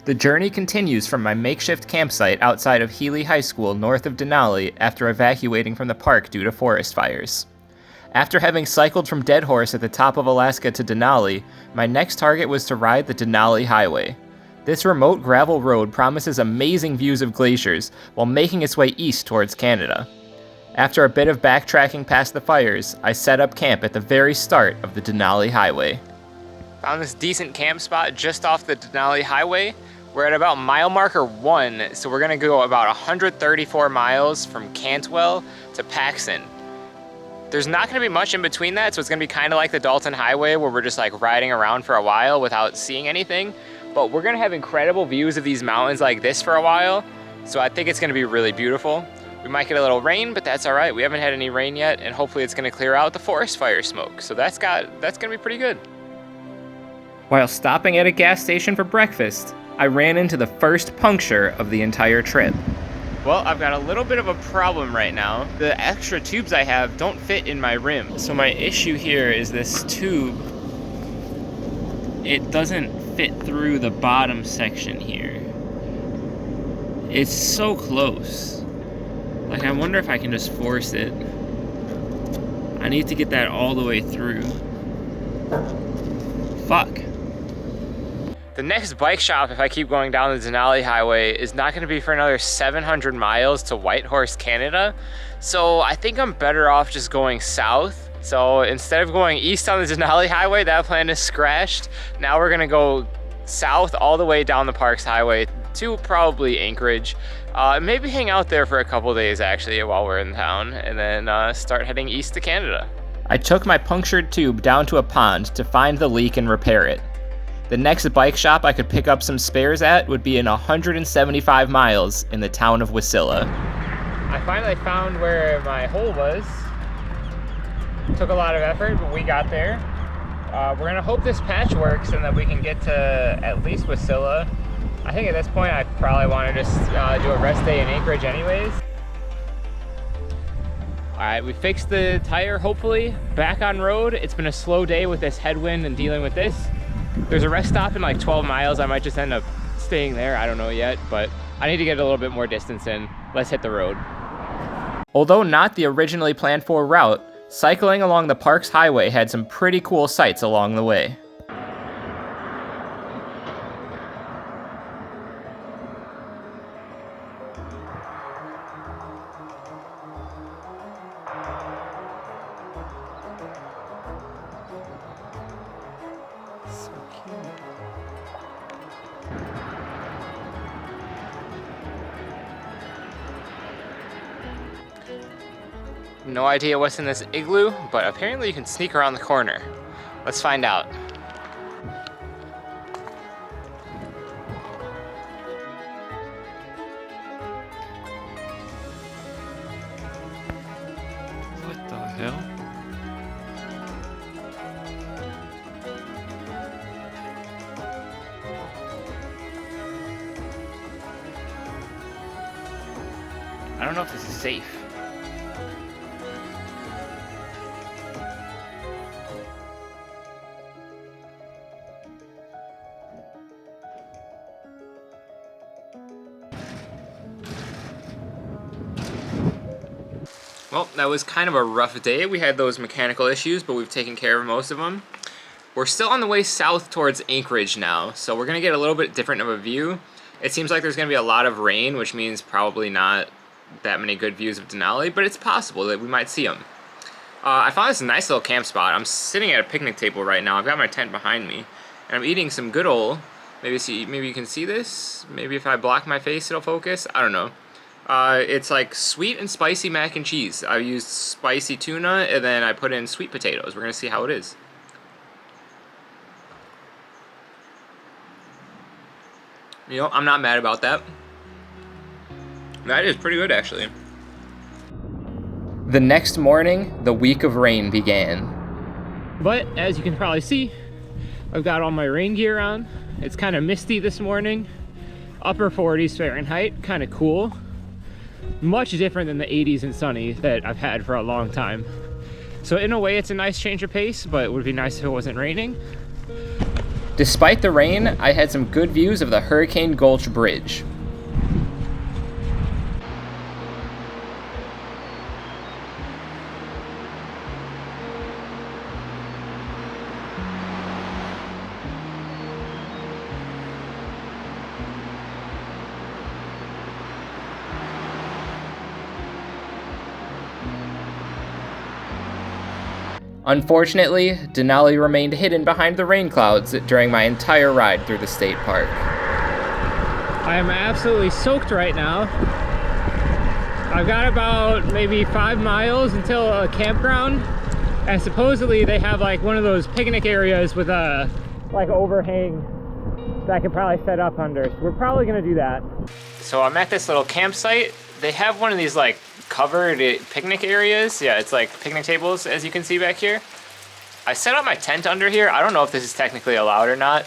The journey continues from my makeshift campsite outside of Healy High School north of Denali after evacuating from the park due to forest fires. After having cycled from Dead Horse at the top of Alaska to Denali, my next target was to ride the Denali Highway. This remote gravel road promises amazing views of glaciers while making its way east towards Canada. After a bit of backtracking past the fires, I set up camp at the very start of the Denali Highway. Found this decent camp spot just off the Denali Highway. We're at about mile marker 1, so we're gonna go about 134 miles from Cantwell to Paxson. There's not gonna be much in between that, so it's gonna be kind of like the Dalton Highway where we're just like riding around for a while without seeing anything. But we're gonna have incredible views of these mountains like this for a while, so I think it's gonna be really beautiful. We might get a little rain, but that's all right. We haven't had any rain yet, and hopefully it's gonna clear out the forest fire smoke. So that's gonna be pretty good. While stopping at a gas station for breakfast, I ran into the first puncture of the entire trip. Well, I've got a little bit of a problem right now. The extra tubes I have don't fit in my rim. So my issue here is this tube, it doesn't fit through the bottom section here. It's so close. Like, I wonder if I can just force it. I need to get that all the way through. Fuck. The next bike shop, if I keep going down the Denali Highway, is not gonna be for another 700 miles to Whitehorse, Canada. So I think I'm better off just going south. So instead of going east on the Denali Highway, that plan is scratched. Now we're gonna go south all the way down the Parks Highway to probably Anchorage. Maybe hang out there for a couple days actually while we're in town, and then start heading east to Canada. I took my punctured tube down to a pond to find the leak and repair it. The next bike shop I could pick up some spares at would be in 175 miles in the town of Wasilla. I finally found where my hole was. Took a lot of effort, but we got there. We're gonna hope this patch works and that we can get to at least Wasilla. I think at this point I probably want to just do a rest day in Anchorage anyways. All right, we fixed the tire, hopefully. Back on road. It's been a slow day with this headwind and dealing with this. There's a rest stop in like 12 miles. I might just end up staying there. I don't know yet, but I need to get a little bit more distance in. Let's hit the road. Although not the originally planned for route, cycling along the Parks Highway had some pretty cool sights along the way. No idea what's in this igloo, but apparently you can sneak around the corner. Let's find out. What the hell? I don't know if this is safe. Well, that was kind of a rough day. We had those mechanical issues, but we've taken care of most of them. We're still on the way south towards Anchorage now, so we're gonna get a little bit different of a view. It seems like there's gonna be a lot of rain, which means probably not that many good views of Denali, but it's possible that we might see them. I found this nice little camp spot. I'm sitting at a picnic table right now. I've got my tent behind me, and I'm eating some good old, maybe you can see this? Maybe if I block my face it'll focus? I don't know. It's like sweet and spicy mac and cheese. I used spicy tuna, and then I put in sweet potatoes. We're gonna see how it is. You know, I'm not mad about that. That is pretty good, actually. The next morning, the week of rain began. But, as you can probably see, I've got all my rain gear on. It's kind of misty this morning. Upper 40s Fahrenheit, kind of cool. Much different than the 80s and sunny that I've had for a long time. So in a way, it's a nice change of pace, but it would be nice if it wasn't raining. Despite the rain, I had some good views of the Hurricane Gulch Bridge. Unfortunately, Denali remained hidden behind the rain clouds during my entire ride through the state park. I am absolutely soaked right now. I've got about maybe 5 miles until a campground, and supposedly they have like one of those picnic areas with a like overhang that I could probably set up under. So we're probably gonna do that. So I'm at this little campsite. They have one of these like covered picnic areas. Yeah, it's like picnic tables, as you can see back here. I set up my tent under here. I don't know if this is technically allowed or not,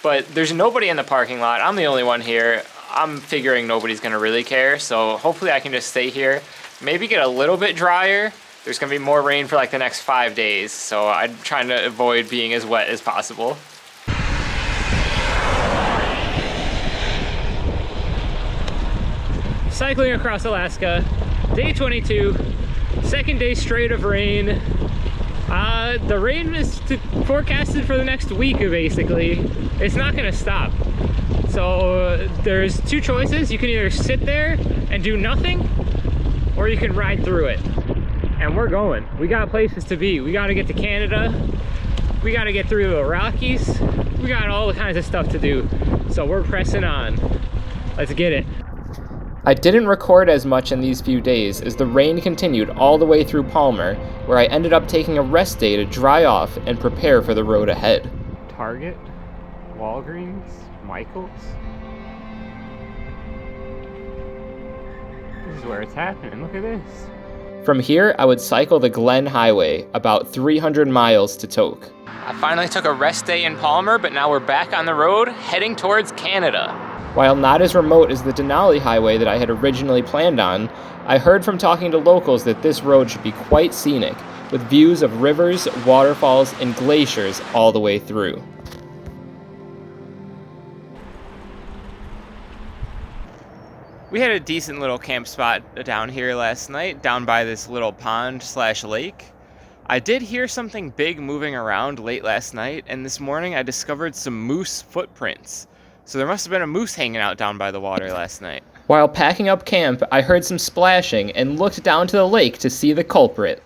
but there's nobody in the parking lot. I'm the only one here. I'm figuring nobody's gonna really care, so hopefully I can just stay here, maybe get a little bit drier. There's gonna be more rain for like the next 5 days, so I'm trying to avoid being as wet as possible. Cycling across Alaska, day 22, second day straight of rain. The rain is forecasted for the next week, basically. It's not gonna stop. So there's two choices. You can either sit there and do nothing, or you can ride through it. And we're going. We got places to be. We gotta get to Canada. We gotta get through the Rockies. We got all kinds of stuff to do. So we're pressing on. Let's get it. I didn't record as much in these few days as the rain continued all the way through Palmer, where I ended up taking a rest day to dry off and prepare for the road ahead. Target, Walgreens, Michael's. This is where it's happening. Look at this. From here, I would cycle the Denali Highway, about 300 miles to Tok. I finally took a rest day in Palmer, but now we're back on the road, heading towards Canada. While not as remote as the Denali Highway that I had originally planned on, I heard from talking to locals that this road should be quite scenic, with views of rivers, waterfalls, and glaciers all the way through. We had a decent little camp spot down here last night, down by this little pond/lake. I did hear something big moving around late last night, and this morning I discovered some moose footprints. So there must have been a moose hanging out down by the water last night. While packing up camp, I heard some splashing and looked down to the lake to see the culprit.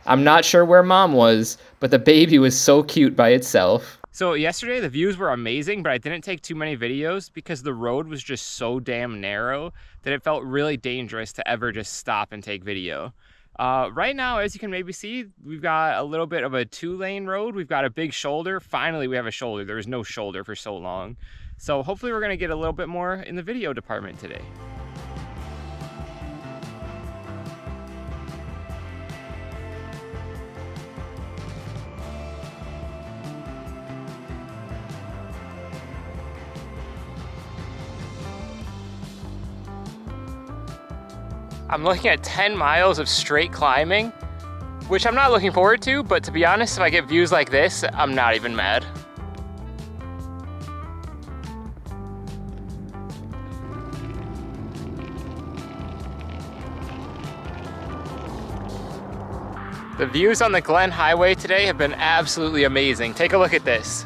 I'm not sure where Mom was, but the baby was so cute by itself. So yesterday the views were amazing, but I didn't take too many videos because the road was just so damn narrow that it felt really dangerous to ever just stop and take video. Right now, as you can maybe see, we've got a little bit of a 2-lane road. We've got a big shoulder. Finally, we have a shoulder. There was no shoulder for so long. So hopefully we're gonna get a little bit more in the video department today. I'm looking at 10 miles of straight climbing, which I'm not looking forward to, but to be honest, if I get views like this, I'm not even mad. The views on the Denali Highway today have been absolutely amazing. Take a look at this.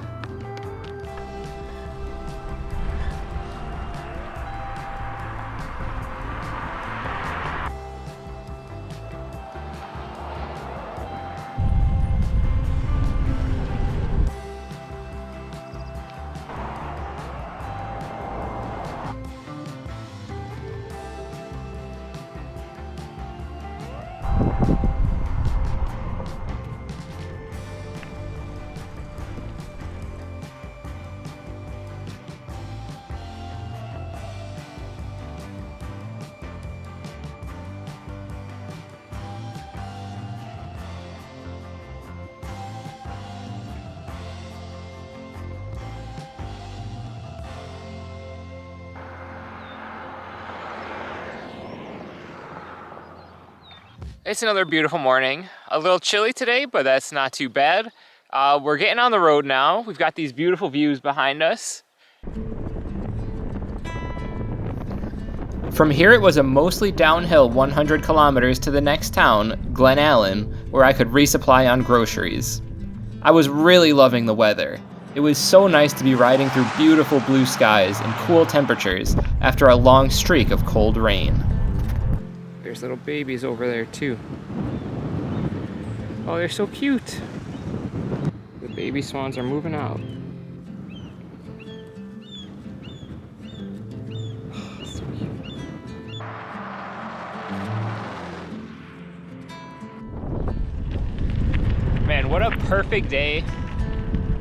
It's another beautiful morning. A little chilly today, but that's not too bad. We're getting on the road now. We've got these beautiful views behind us. From here, it was a mostly downhill 100 kilometers to the next town, Glen Allen, where I could resupply on groceries. I was really loving the weather. It was so nice to be riding through beautiful blue skies and cool temperatures after a long streak of cold rain. There's little babies over there too. Oh, they're so cute. The baby swans are moving out. Oh, so cute. Man, what a perfect day.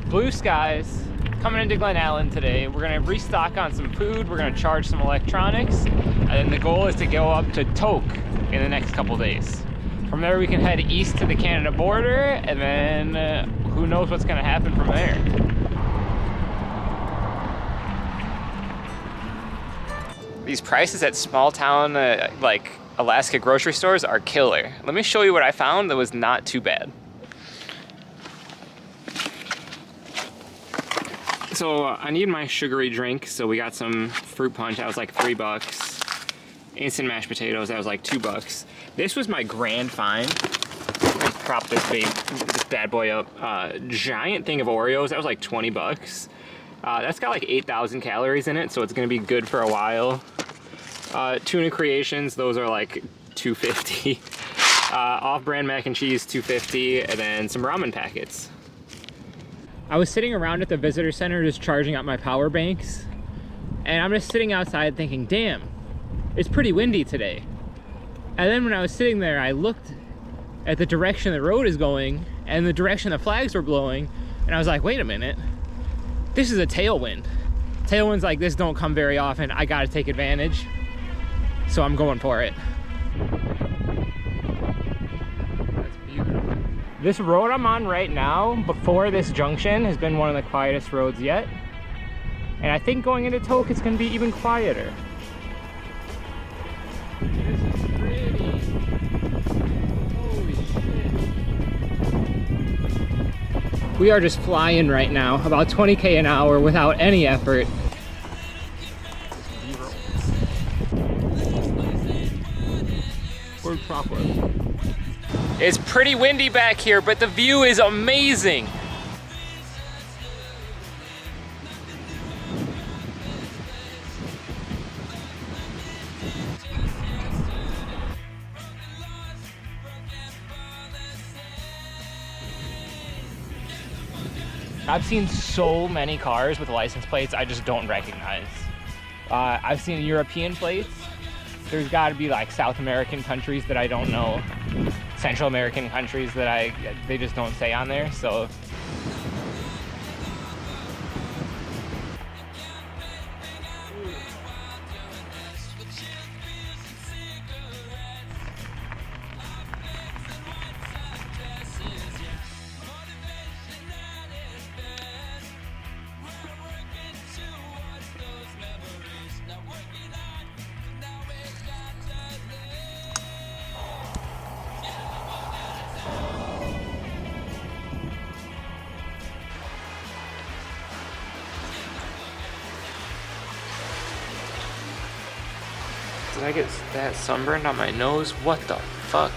Blue skies, coming into Glen Allen today. We're gonna restock on some food, we're gonna charge some electronics, and then the goal is to go up to Tok in the next couple days. From there we can head east to the Canada border, and then who knows what's gonna happen from there. These prices at small town, like Alaska grocery stores are killer. Let me show you what I found that was not too bad. So I need my sugary drink, so we got some fruit punch, that was like $3. Instant mashed potatoes, that was like $2. This was my grand find. Let's prop this bad boy up. Giant thing of Oreos, that was like $20. That's got like 8,000 calories in it, so it's gonna be good for a while. Tuna Creations, those are like $2.50. Off-brand mac and cheese, $2.50, and then some ramen packets. I was sitting around at the visitor center just charging up my power banks, and I'm just sitting outside thinking, damn, it's pretty windy today. And then when I was sitting there, I looked at the direction the road is going and the direction the flags were blowing, and I was like, wait a minute, this is a tailwind. Tailwinds like this don't come very often. I gotta take advantage, so I'm going for it. This road I'm on right now, before this junction, has been one of the quietest roads yet. And I think going into Tok, it's gonna be even quieter. This is pretty. Holy shit. We are just flying right now, about 20K an hour without any effort. Where's proper? It's pretty windy back here, but the view is amazing. I've seen so many cars with license plates I just don't recognize. I've seen European plates. There's got to be like South American countries that I don't know. Central American countries that they just don't say on there, so. Did I get that sunburned on my nose? What the fuck?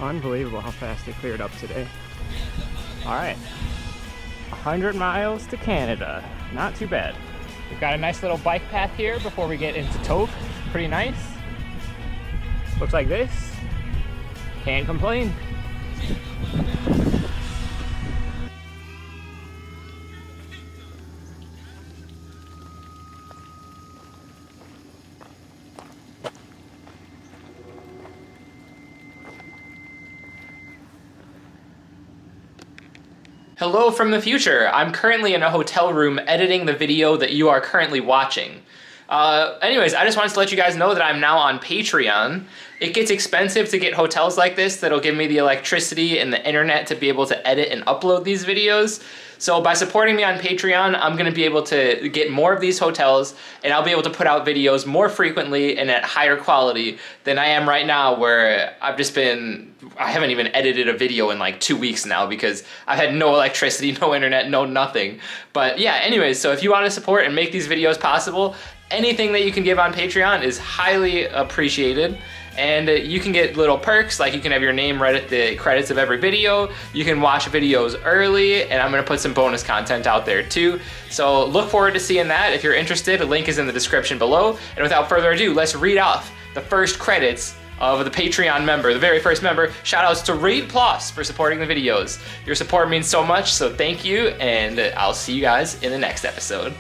Unbelievable how fast it cleared up today. All right, 100 miles to Canada. Not too bad. We've got a nice little bike path here before we get into Tok. Pretty nice. Looks like this. Can't complain. Hello from the future. I'm currently in a hotel room editing the video that you are currently watching. Anyways, I just wanted to let you guys know that I'm now on Patreon. it gets expensive to get hotels like this that'll give me the electricity and the internet to be able to edit and upload these videos. So by supporting me on Patreon, I'm going to be able to get more of these hotels, and I'll be able to put out videos more frequently and at higher quality than I am right now, where I haven't even edited a video in like 2 weeks now because I've had no electricity, no internet, no nothing. But yeah, anyways, so if you want to support and make these videos possible, anything that you can give on Patreon is highly appreciated. And you can get little perks, like you can have your name right at the credits of every video. You can watch videos early, and I'm gonna put some bonus content out there too. So look forward to seeing that. If you're interested, a link is in the description below. And without further ado, let's read off the first credits of the Patreon member, the very first member. Shout outs to Reed Plus for supporting the videos. Your support means so much, so thank you, and I'll see you guys in the next episode.